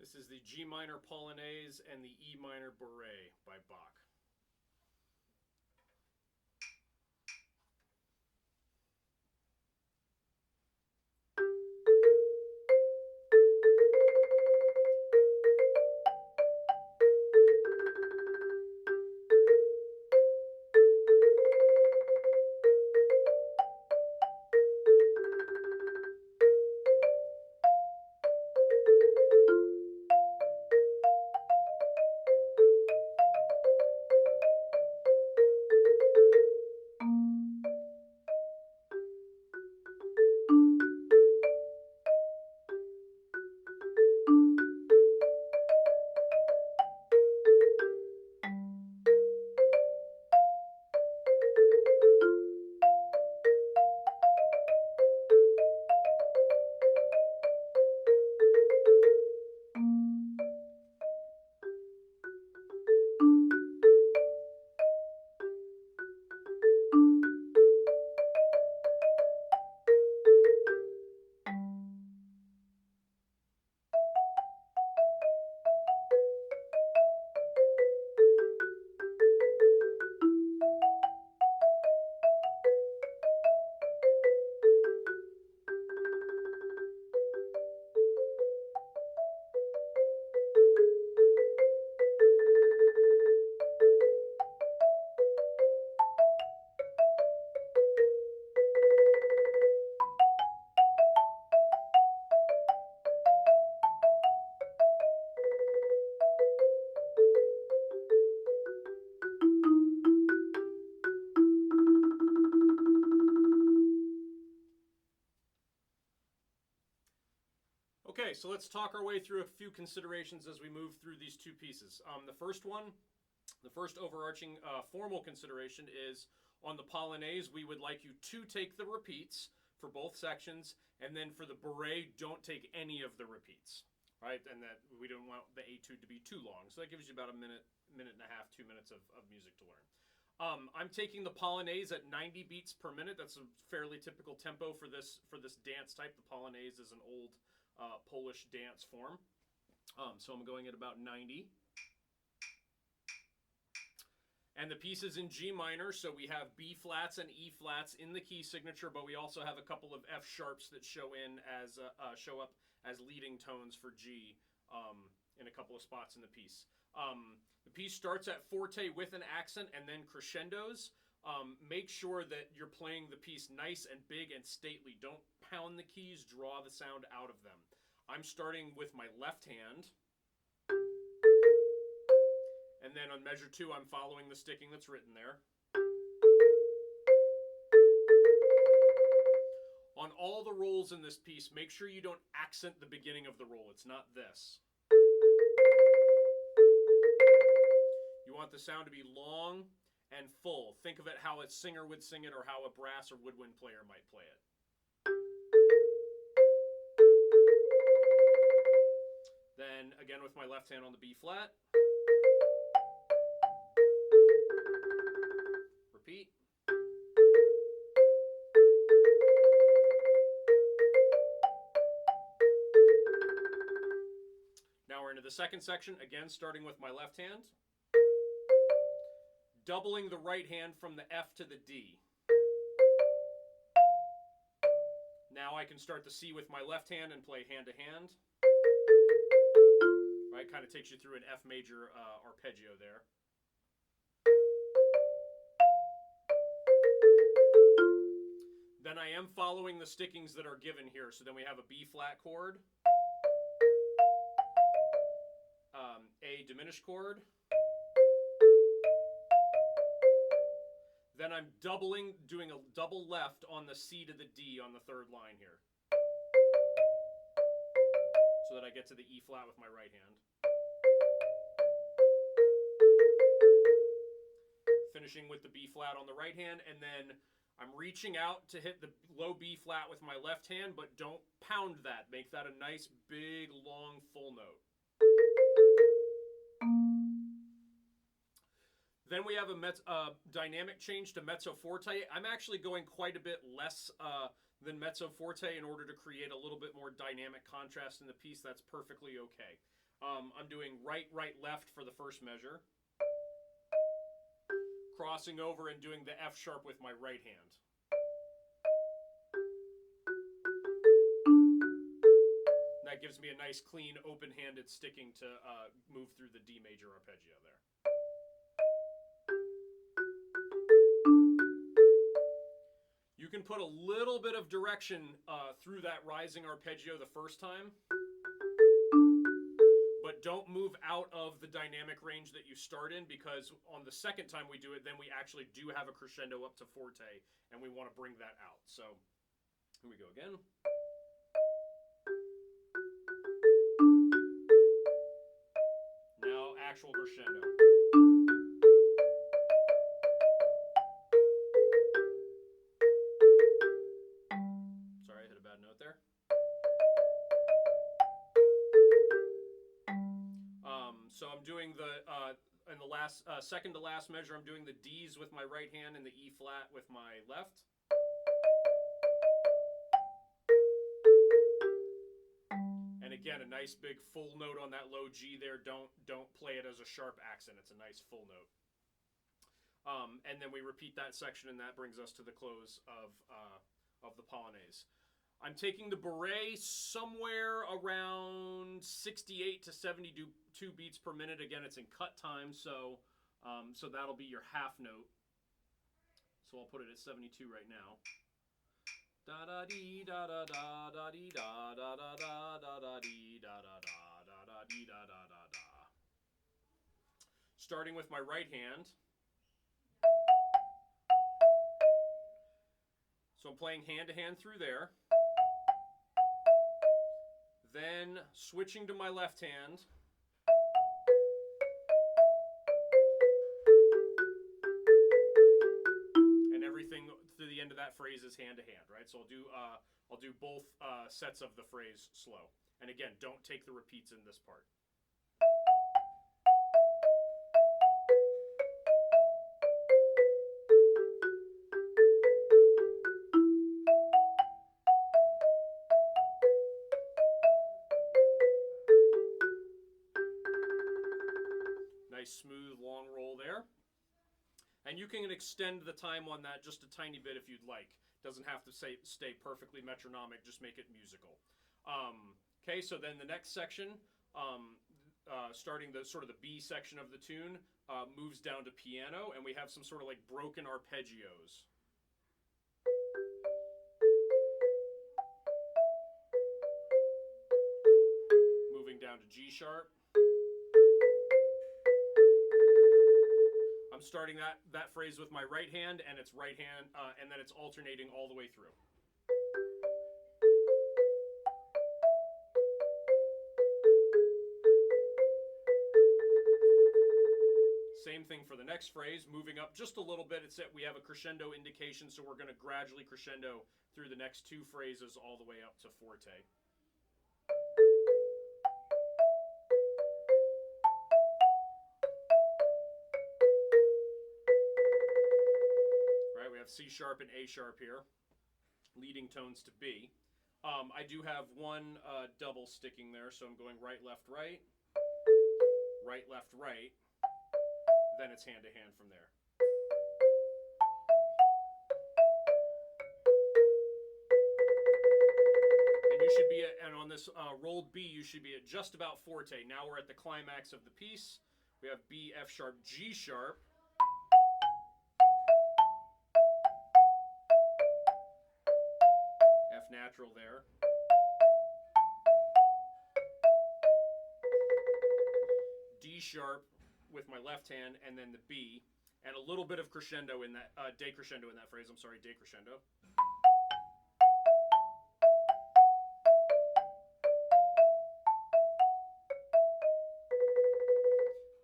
This is the G minor Polonaise and the E minor Bourree by Bach. Okay, so let's talk our way through a few considerations as we move through these two pieces. The first overarching formal consideration is on the Polonaise, we would like you to take the repeats for both sections, and then for the Bourree, don't take any of the repeats, right? And that we don't want the etude to be too long. So that gives you about a minute and a half, 2 minutes of music to learn. I'm taking the Polonaise at 90 beats per minute. That's a fairly typical tempo for this dance type. The Polonaise is an old Polish dance form. So I'm going at about 90. And the piece is in G minor, so we have B flats and E flats in the key signature, but we also have a couple of F sharps that show up as leading tones for G in a couple of spots in the piece. The piece starts at forte with an accent and then crescendos. Make sure that you're playing the piece nice and big and stately. Don't pound the keys, draw the sound out of them. I'm starting with my left hand. And then on measure 2, I'm following the sticking that's written there. On all the rolls in this piece, make sure you don't accent the beginning of the roll. It's not this. You want the sound to be long and full. Think of it how a singer would sing it or how a brass or woodwind player might play it. Then again with my left hand on the B flat. Repeat. Now we're into the second section, again starting with my left hand. Doubling the right hand from the F to the D. Now I can start the C with my left hand and play hand to hand. Right, kind of takes you through an F major arpeggio there. Then I am following the stickings that are given here. So then we have a B flat chord, A diminished chord. Then I'm doing a double left on the C to the D on the third line here, so that I get to the E flat with my right hand. Finishing with the B flat on the right hand, and then I'm reaching out to hit the low B flat with my left hand, but don't pound that. Make that a nice, big, long, full note. Then we have a dynamic change to mezzo forte. I'm actually going quite a bit less than mezzo forte in order to create a little bit more dynamic contrast in the piece. That's perfectly okay. I'm doing right, right, left for the first measure. Crossing over and doing the F sharp with my right hand. And that gives me a nice, clean, open-handed sticking to move through the D major arpeggio there. You can put a little bit of direction through that rising arpeggio the first time, but don't move out of the dynamic range that you start in, because on the second time we do it, then we actually do have a crescendo up to forte, and we want to bring that out. So here we go again. Now actual crescendo. Sorry, I hit a bad note there. So I'm doing the in the last second to last measure, I'm doing the D's with my right hand and the E flat with my left. And again, a nice big full note on that low G there. Don't play it as a sharp accent. It's a nice full note. And then we repeat that section, and that brings us to the close of the Polonaise. I'm taking the Bourree somewhere around 68 to 72 beats per minute. Again, it's in cut time, so that'll be your half note. So I'll put it at 72 right now. Da da dee da da da da dee da da da da da da dee da da da da da dee da da da da. Starting with my right hand. So I'm playing hand to hand through there. Then switching to my left hand. And everything to the end of that phrase is hand to hand, right? So I'll do both sets of the phrase slow. And again, don't take the repeats in this part. Smooth long roll there, and you can extend the time on that just a tiny bit if you'd like. Doesn't have to stay perfectly metronomic, just make it musical. Okay, so then the next section, starting the sort of the B section of the tune, moves down to piano, and we have some sort of like broken arpeggios. Moving down to G sharp. I'm starting that phrase with my right hand, and it's right hand, and then it's alternating all the way through. Same thing for the next phrase, moving up just a little bit. It's that we have a crescendo indication, so we're going to gradually crescendo through the next two phrases all the way up to forte. C sharp and A sharp here, leading tones to B. I do have one double sticking there, so I'm going right, left, right, right, left, right, then it's hand to hand from there. And you should be and on this rolled B, you should be at just about forte. Now we're at the climax of the piece. We have B, F sharp, G sharp. F natural there. D sharp with my left hand, and then the B, and a little bit of crescendo in that, decrescendo in that phrase, I'm sorry, decrescendo.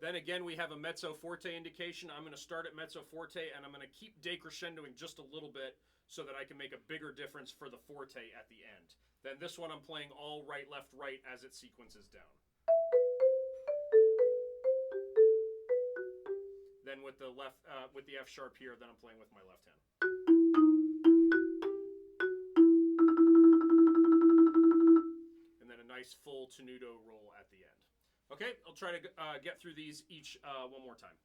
Then again, we have a mezzo forte indication. I'm going to start at mezzo forte, and I'm going to keep decrescendoing just a little bit so that I can make a bigger difference for the forte at the end. Then this one I'm playing all right, left, right as it sequences down. Then with the left, with the F sharp here, then I'm playing with my left hand. And then a nice full tenuto roll at the end. Okay, I'll try to get through these each one more time.